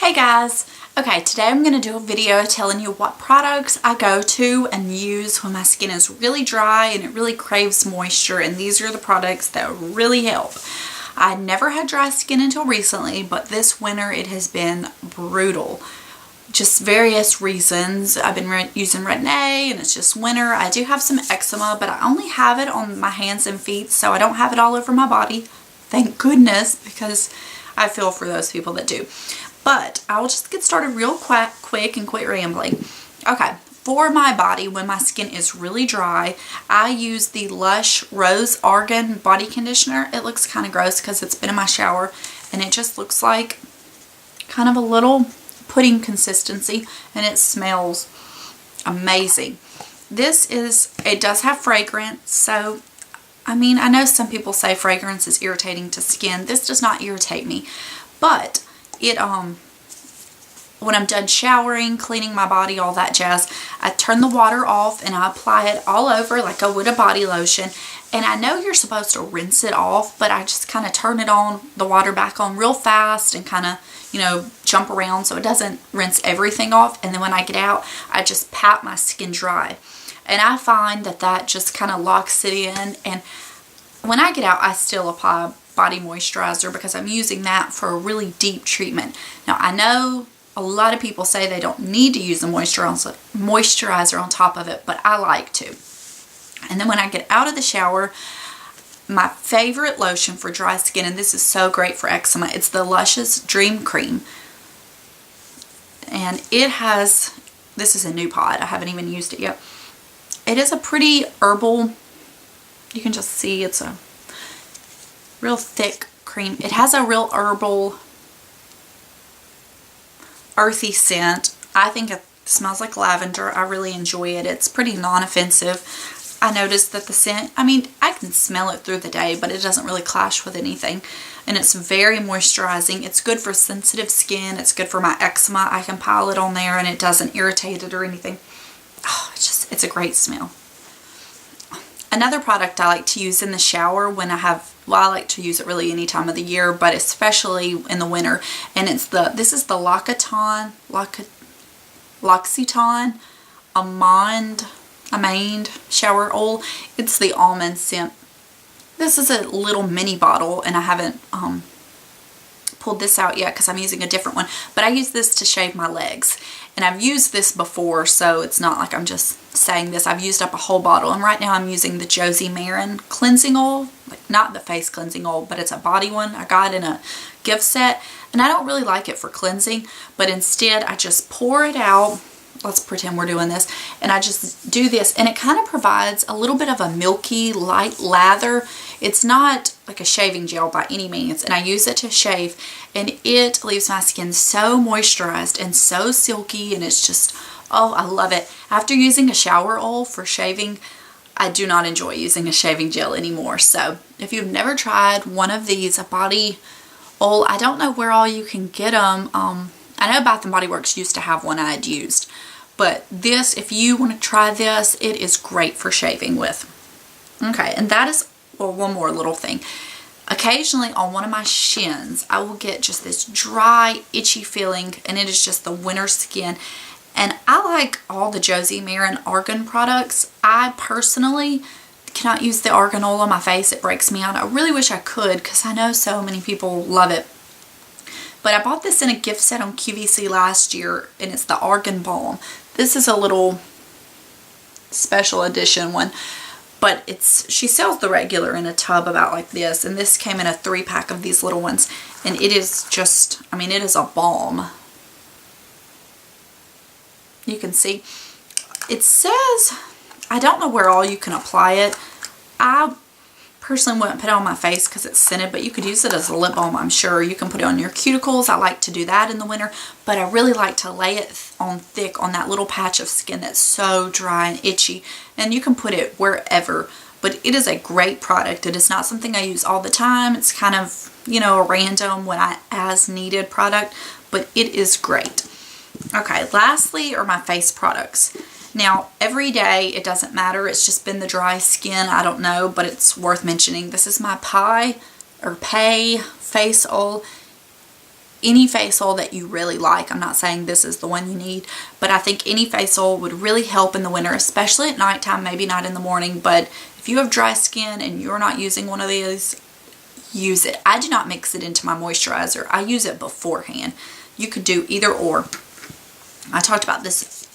Hey guys! Okay, today I'm going to do a video telling you what products I go to and use when my skin is really dry and it really craves moisture, and these are the products that really help. I never had dry skin until recently, but this winter it has been brutal. Just various reasons. I've been using Retin-A and it's just winter. I do have some eczema, but I only have it on my hands and feet, so I don't have it all over my body. Thank goodness, because I feel for those people that do. But I will just get started real quick and quit rambling. Okay, for my body, when my skin is really dry, I use the LUSH Rose Argan body conditioner. It looks kind of gross because it's been in my shower and it just looks like kind of a little pudding consistency, and it smells amazing. It does have fragrance, so I mean, I know some people say fragrance is irritating to skin. This does not irritate me, but it when I'm done showering, cleaning my body, all that jazz, I turn the water off and I apply it all over like I would a body lotion. And I know you're supposed to rinse it off, but I just kind of turn it on, the water back on real fast and kind of, you know, jump around so it doesn't rinse everything off. And then when I get out, I just pat my skin dry. And I find that that just kind of locks it in. And when I get out, I still apply body moisturizer because I'm using that for a really deep treatment. Now, I know a lot of people say they don't need to use a moisturizer on top of it, but I like to. And then when I get out of the shower, my favorite lotion for dry skin, and this is so great for eczema, it's the Lush's Dream Cream. And it has, this is a new pod, I haven't even used it yet. It is a pretty herbal, you can just see it's a real thick cream. It has a real herbal, earthy scent. I think it smells like lavender. I really enjoy it. It's pretty non-offensive. I noticed that the scent, I mean, I can smell it through the day, but it doesn't really clash with anything. And it's very moisturizing. It's good for sensitive skin. It's good for my eczema. I can pile it on there and it doesn't irritate it or anything. Oh, it's a great smell. Another product I like to use in the shower when I have, well, I like to use it really any time of the year, but especially in the winter, and this is the L'Occitane Almond shower oil. It's the almond scent. This is a little mini bottle, and I haven't pulled this out yet because I'm using a different one, but I use this to shave my legs, and I've used this before, so it's not like I'm just saying this. I've used up a whole bottle, and right now I'm using the Josie Maran cleansing oil, like not the face cleansing oil, but it's a body one I got in a gift set, and I don't really like it for cleansing, but instead I just pour it out. Let's pretend we're doing this, and I just do this, and it kind of provides a little bit of a milky light lather. It's not like a shaving gel by any means, and I use it to shave, and it leaves my skin so moisturized and so silky, and it's just, oh, I love it. After using a shower oil for shaving, I do not enjoy using a shaving gel anymore. So if you've never tried one of these, a body oil, I don't know where all you can get them. I know Bath & Body Works used to have one I'd used, but this, if you want to try this, it is great for shaving with. Okay, and that is, well, one more little thing. Occasionally on one of my shins, I will get just this dry, itchy feeling, and it is just the winter skin. And I like all the Josie Maran Argan products. I personally cannot use the argan oil on my face. It breaks me out. I really wish I could because I know so many people love it. But I bought this in a gift set on QVC last year, and it's the Argan Balm. This is a little special edition one, but she sells the regular in a tub about like this, and this came in a 3-pack of these little ones, and it is just, I mean, it is a balm. You can see, it says, I don't know where all you can apply it. I personally wouldn't put it on my face because it's scented, but you could use it as a lip balm, I'm sure. You can put it on your cuticles. I like to do that in the winter, but I really like to lay it on thick on that little patch of skin that's so dry and itchy, and you can put it wherever. But it is a great product. It is not something I use all the time. It's kind of, you know, a random when as needed product, but it is great. Okay, lastly are my face products. Now, every day, it doesn't matter. It's just been the dry skin. I don't know, but it's worth mentioning. This is my Pai face oil. any face oil that you really like. I'm not saying this is the one you need, but I think any face oil would really help in the winter, especially at nighttime, maybe not in the morning. But if you have dry skin and you're not using one of these, use it. I do not mix it into my moisturizer. I use it beforehand. You could do either or. I talked about this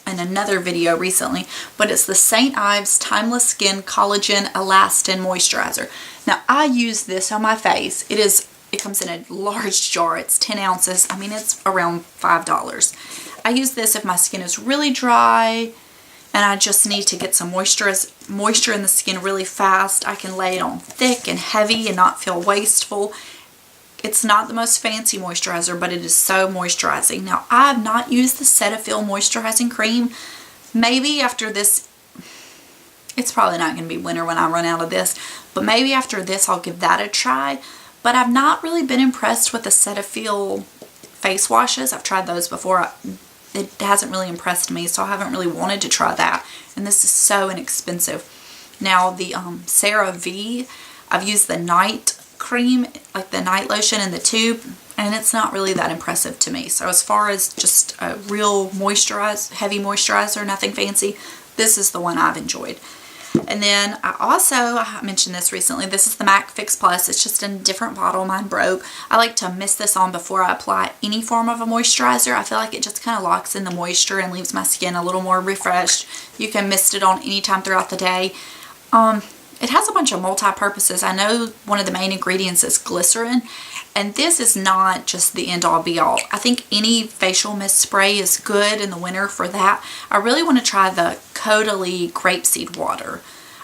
in another video recently, but it's the St. Ives Timeless Skin Collagen Elastin Moisturizer. Now, I use this on my face. It comes in a large jar. It's 10 ounces. I mean, it's around $5. I use this if my skin is really dry and I just need to get some moisture in the skin really fast. I can lay it on thick and heavy and not feel wasteful. It's not the most fancy moisturizer, but it is so moisturizing. Now, I have not used the Cetaphil moisturizing cream. Maybe after this, it's probably not going to be winter when I run out of this, but maybe after this I'll give that a try. But I've not really been impressed with the Cetaphil face washes. I've tried those before. It hasn't really impressed me, so I haven't really wanted to try that. And this is so inexpensive. Now, the CeraVe, I've used the night cream, like the night lotion in the tube, and it's not really that impressive to me. So as far as just a real heavy moisturizer, nothing fancy, this is the one I've enjoyed. And then I mentioned this recently, this is the MAC Fix Plus. It's just in a different bottle. Mine broke. I like to mist this on before I apply any form of a moisturizer. I feel like it just kind of locks in the moisture and leaves my skin a little more refreshed. You can mist it on anytime throughout the day. It has a bunch of multi-purposes. I know one of the main ingredients is glycerin, and this is not just the end-all be-all. I think any facial mist spray is good in the winter for that. I really want to try the Caudalie grapeseed water.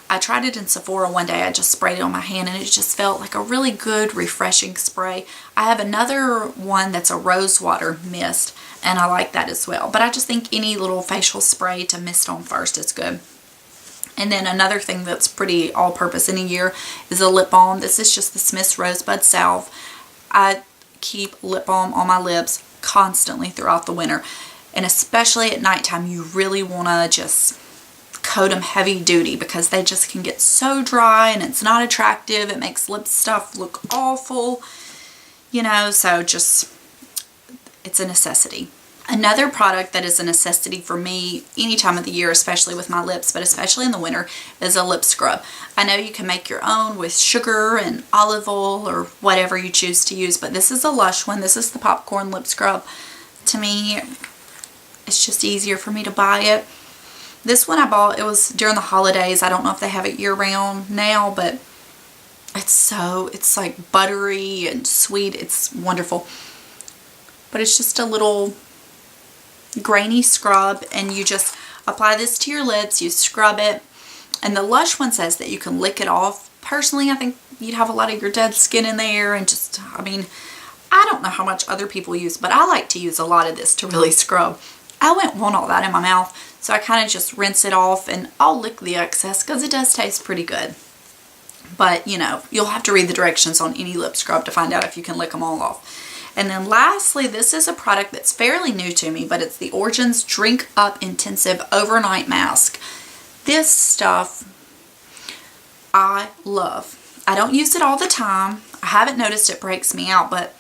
I tried it in Sephora one day. I just sprayed it on my hand, and it just felt like a really good, refreshing spray. I have another one that's a rose water mist, and I like that as well. But I just think any little facial spray to mist on first is good. And then another thing that's pretty all-purpose in a year is a lip balm. This is just the Smith's Rosebud Salve. I keep lip balm on my lips constantly throughout the winter. And especially at nighttime, you really want to just coat them heavy duty because they just can get so dry and it's not attractive. It makes lip stuff look awful, you know, so just, it's a necessity. Another product that is a necessity for me any time of the year, especially with my lips, but especially in the winter, is a lip scrub. I know you can make your own with sugar and olive oil or whatever you choose to use, but this is a Lush one. This is the popcorn lip scrub. To me, it's just easier for me to buy it. This one I bought, it was during the holidays. I don't know if they have it year-round now, but it's like buttery and sweet. It's wonderful. But it's just a little grainy scrub, and you just apply this to your lips, you scrub it, and the Lush one says that you can lick it off. Personally, I think you'd have a lot of your dead skin in there, and just, I mean, I don't know how much other people use, but I like to use a lot of this to really scrub. I wouldn't want all that in my mouth, so I kind of just rinse it off, and I'll lick the excess because it does taste pretty good. But, you know, you'll have to read the directions on any lip scrub to find out if you can lick them all off. And then lastly, this is a product that's fairly new to me, but it's the Origins Drink Up Intensive Overnight Mask. This stuff I love. I don't use it all the time. I haven't noticed it breaks me out, but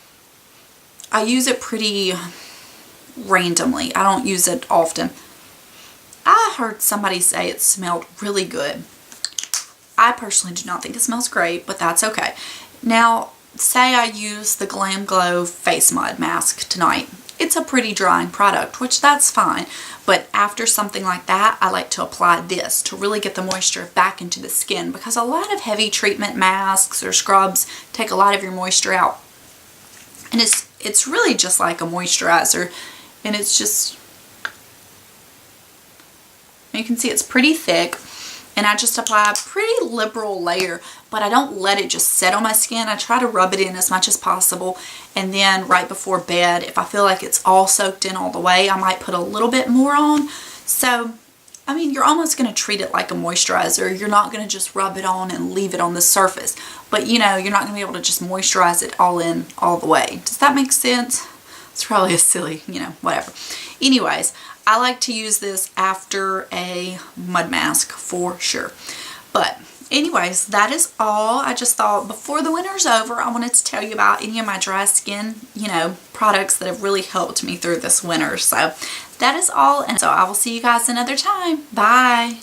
I use it pretty randomly. I don't use it often. I heard somebody say it smelled really good. I personally do not think it smells great, but that's okay. Now, say I use the Glam Glow Face Mud Mask tonight. It's a pretty drying product, which that's fine. But after something like that, I like to apply this to really get the moisture back into the skin, because a lot of heavy treatment masks or scrubs take a lot of your moisture out. And it's really just like a moisturizer, and it's just, you can see it's pretty thick. And I just apply a pretty liberal layer, but I don't let it just sit on my skin. I try to rub it in as much as possible. And then right before bed, if I feel like it's all soaked in all the way, I might put a little bit more on. So, I mean, you're almost going to treat it like a moisturizer. You're not going to just rub it on and leave it on the surface. But, you know, you're not going to be able to just moisturize it all in all the way. Does that make sense? It's probably a silly, you know, whatever. Anyways, I like to use this after a mud mask for sure. But anyways, that is all. I just thought before the winter's over, I wanted to tell you about any of my dry skin, you know, products that have really helped me through this winter. So that is all, and so I will see you guys another time. Bye.